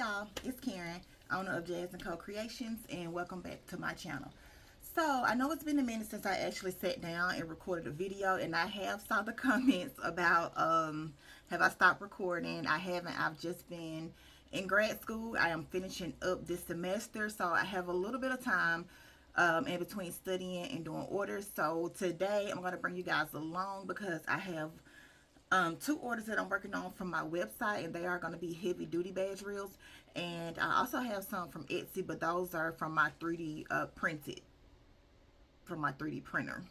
y'all, it's Karen, owner of Jazz and Co Creations, and welcome back to my channel. So I know it's been a minute since I actually sat down and recorded a video, and I have saw the comments about have I stopped recording. I haven't. I've just been in grad school. I am finishing up this semester, so I have a little bit of time in between studying and doing orders. So today I'm going to bring you guys along because I have two orders that I'm working on from my website, and they are going to be heavy duty badge reels. And I also have some from Etsy, but those are from my 3D printed from my 3D printer.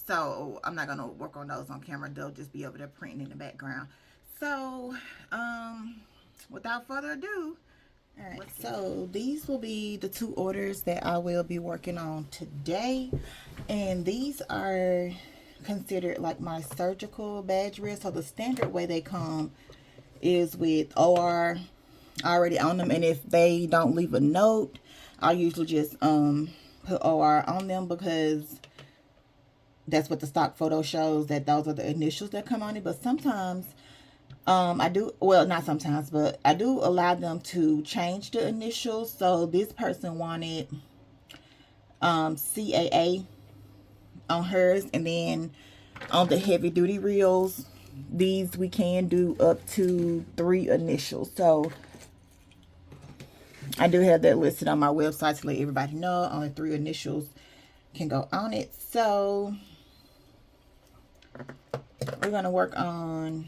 So I'm not going to work on those on camera. They'll just be over there printing in the background. So without further ado, all right, so these will be the two orders that I will be working on today, and these are considered like my surgical badge reels. So the standard way they come is with OR already on them, and if they don't leave a note, I usually just put OR on them because that's what the stock photo shows, that those are the initials that come on it. But sometimes I do, well, not sometimes, but I do allow them to change the initials. So this person wanted CAA on hers, and then on the heavy duty reels, these we can do up to 3 initials. So I do have that listed on my website to let everybody know only 3 initials can go on it. So we're going to work on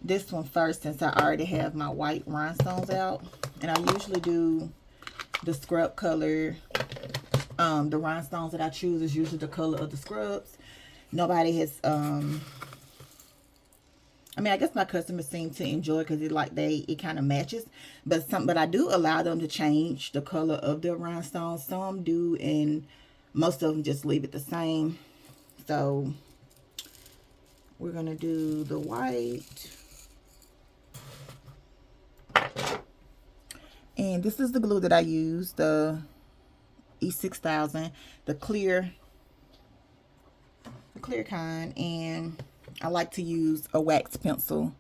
this one first, since I already have my white rhinestones out, and I usually do the scrub color. The rhinestones that I choose is usually the color of the scrubs. Nobody has I mean, I guess my customers seem to enjoy it because it kind of matches. But I do allow them to change the color of their rhinestones. Some do, and most of them just leave it the same. So we're gonna do the white. And this is the glue that I use, the E6000, the clear kind. And I like to use a wax pencil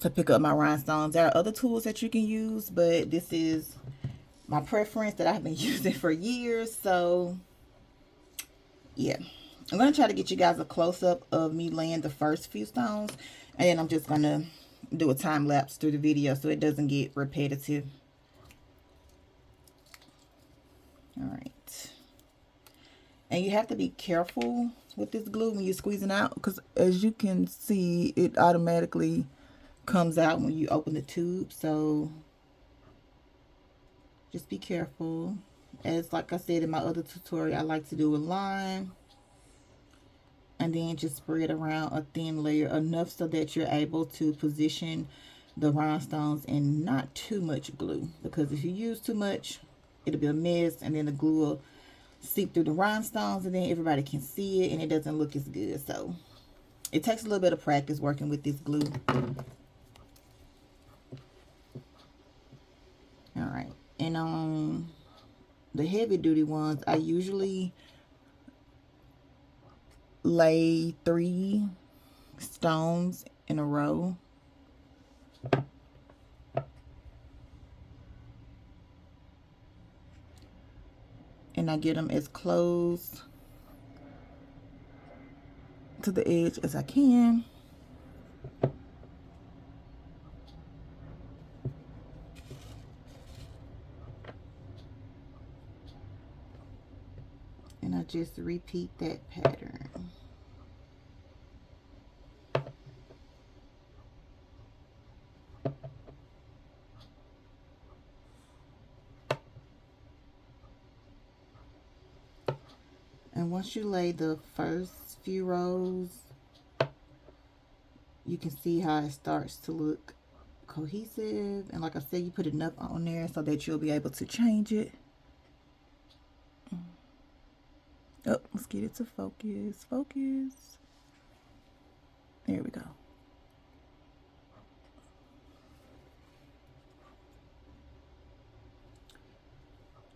to pick up my rhinestones. There are other tools that you can use, but this is my preference that I've been using for years. So yeah, I'm going to try to get you guys a close-up of me laying the first few stones, and then I'm just going to do a time lapse through the video so it doesn't get repetitive. All right. And you have to be careful with this glue when you're squeezing out, because as you can see, it automatically comes out when you open the tube. So just be careful. As like I said in my other tutorial, I like to do a line and then just spread around a thin layer, enough so that you're able to position the rhinestones and not too much glue, because if you use too much, it'll be a mess, and then the glue will seep through the rhinestones, and then everybody can see it and it doesn't look as good. So it takes a little bit of practice working with this glue. All right, and on the heavy duty ones, I usually lay 3 stones in a row. And I get them as close to the edge as I can. And I just repeat that pattern. And once you lay the first few rows, you can see how it starts to look cohesive. And like I said, you put enough on there so that you'll be able to change it. Oh, let's get it to focus. Focus. There we go.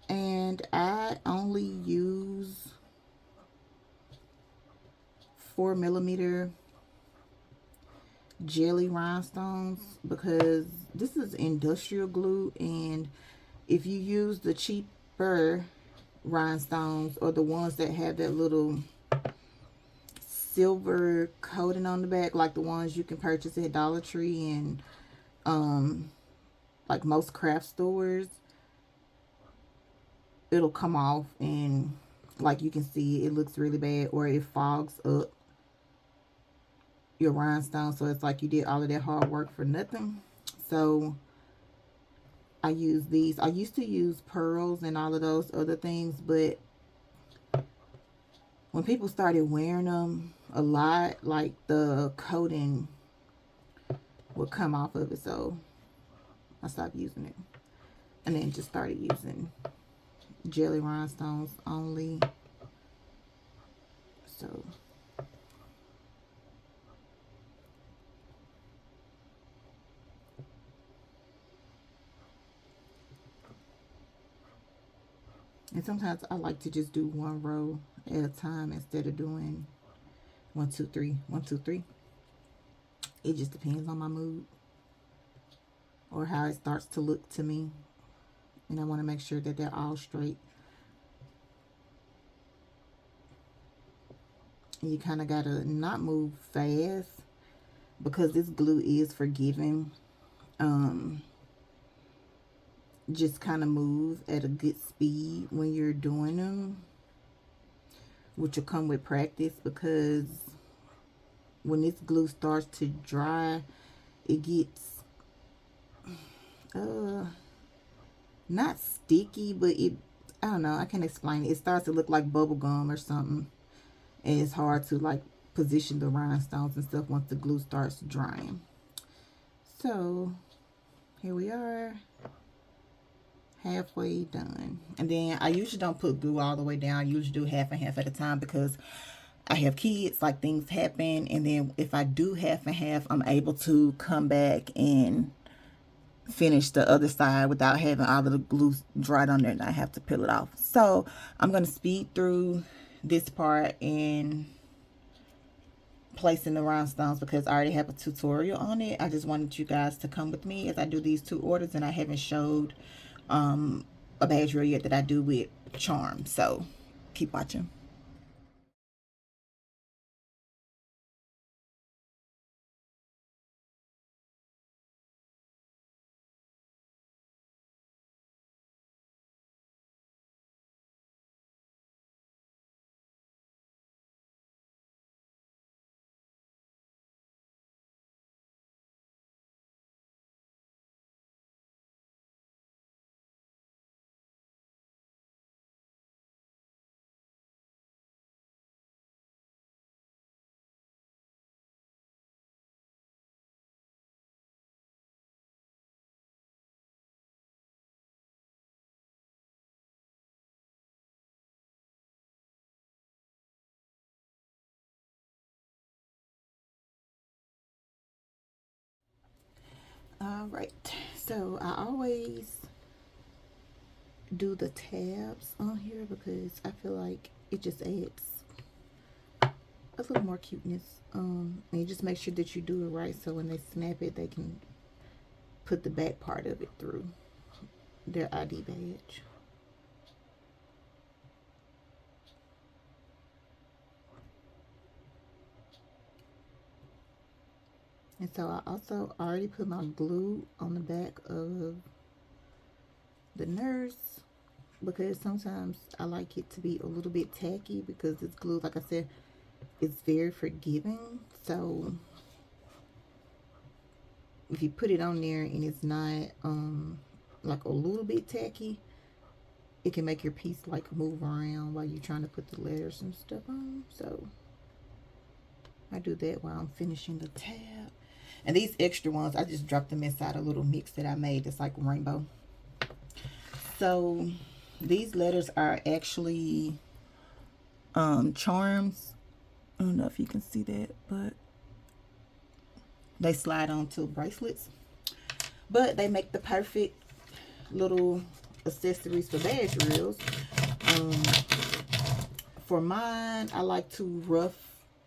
And I only use 4mm jelly rhinestones, because this is industrial glue, and if you use the cheaper rhinestones or the ones that have that little silver coating on the back, like the ones you can purchase at Dollar Tree and like most craft stores, it'll come off, and like you can see it looks really bad, or it fogs up your rhinestone, so it's like you did all of that hard work for nothing. So I use these. I used to use pearls and all of those other things, but when people started wearing them a lot, like the coating would come off of it, so I stopped using it, and then just started using jelly rhinestones only. So and sometimes I like to just do one row at a time instead of doing 1 2 3 1 2 3. It just depends on my mood or how it starts to look to me, and I want to make sure that they're all straight. And you kind of gotta not move fast because this glue is forgiving. Just kind of move at a good speed when you're doing them, which will come with practice, because when this glue starts to dry, it gets not sticky, but I don't know, I can't explain it. It starts to look like bubble gum or something, and it's hard to like position the rhinestones and stuff once the glue starts drying. So here we are, halfway done. And then I usually don't put glue all the way down. I usually do half and half at a time because I have kids, like things happen, and then if I do half and half, I'm able to come back and finish the other side without having all of the glue dried on there and I have to peel it off. So I'm going to speed through this part and placing the rhinestones because I already have a tutorial on it. I just wanted you guys to come with me as I do these 2 orders, and I haven't showed a badge reel yet that I do with charm, so keep watching. All right, so I always do the tabs on here because I feel like it just adds a little more cuteness. And you just make sure that you do it right so when they snap it, they can put the back part of it through their ID badge. And so I also already put my glue on the back of the nurse because sometimes I like it to be a little bit tacky because this glue, like I said, is very forgiving. So if you put it on there and it's not like a little bit tacky, it can make your piece like move around while you're trying to put the letters and stuff on. So I do that while I'm finishing the tab. And these extra ones, I just dropped them inside a little mix that I made that's like rainbow. So these letters are actually charms. I don't know if you can see that, but they slide onto bracelets. But they make the perfect little accessories for badge reels. For mine, I like to rough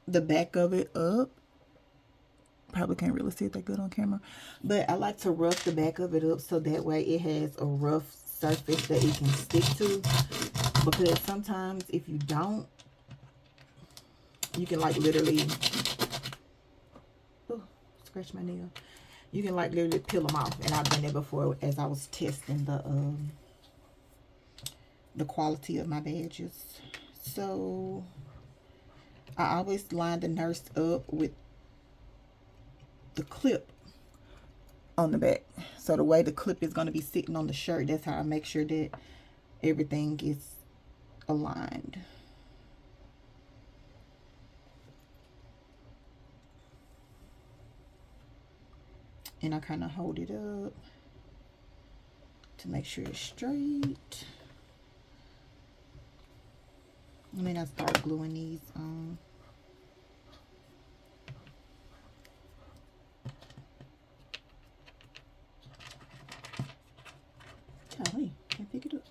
the back of it up. probably can't really see it that good on camera, but I like to rough the back of it up so that way it has a rough surface that it can stick to, because sometimes if you don't, you can like literally, oh, scratch my nail. You can like literally peel them off, and I've done that before as I was testing the quality of my badges. So I always line the nurse up with the clip on the back. So the way the clip is going to be sitting on the shirt, that's how I make sure that everything is aligned. And I kind of hold it up to make sure it's straight. And then I start gluing these on. Golly, can't pick it up.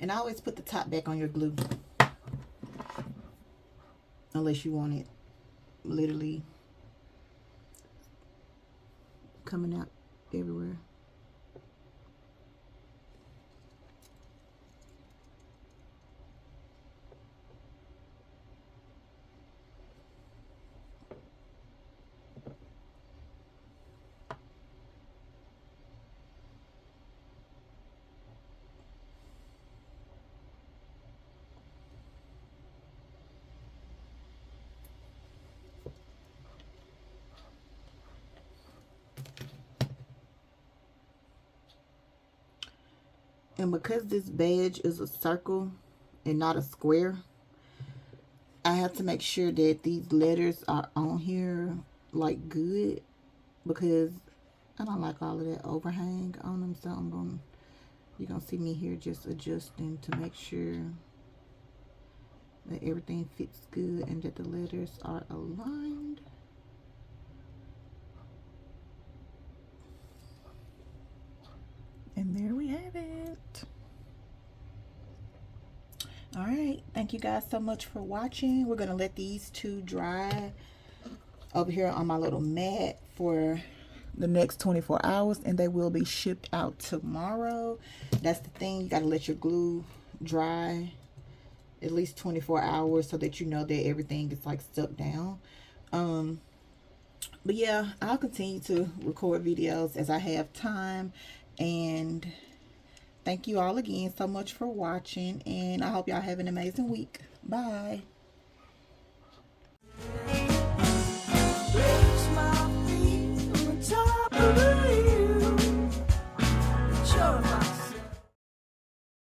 And I always put the top back on your glue, unless you want it literally coming out everywhere. And because this badge is a circle and not a square, I have to make sure that these letters are on here like good, because I don't like all of that overhang on them. So you're gonna see me here just adjusting to make sure that everything fits good and that the letters are aligned. And there we have it. All right, thank you guys so much for watching. We're gonna let these two dry over here on my little mat for the next 24 hours, and they will be shipped out tomorrow. That's the thing, you got to let your glue dry at least 24 hours so that you know that everything is like stuck down. But yeah, I'll continue to record videos as I have time, and thank you all again so much for watching, and I hope y'all have an amazing week. Bye.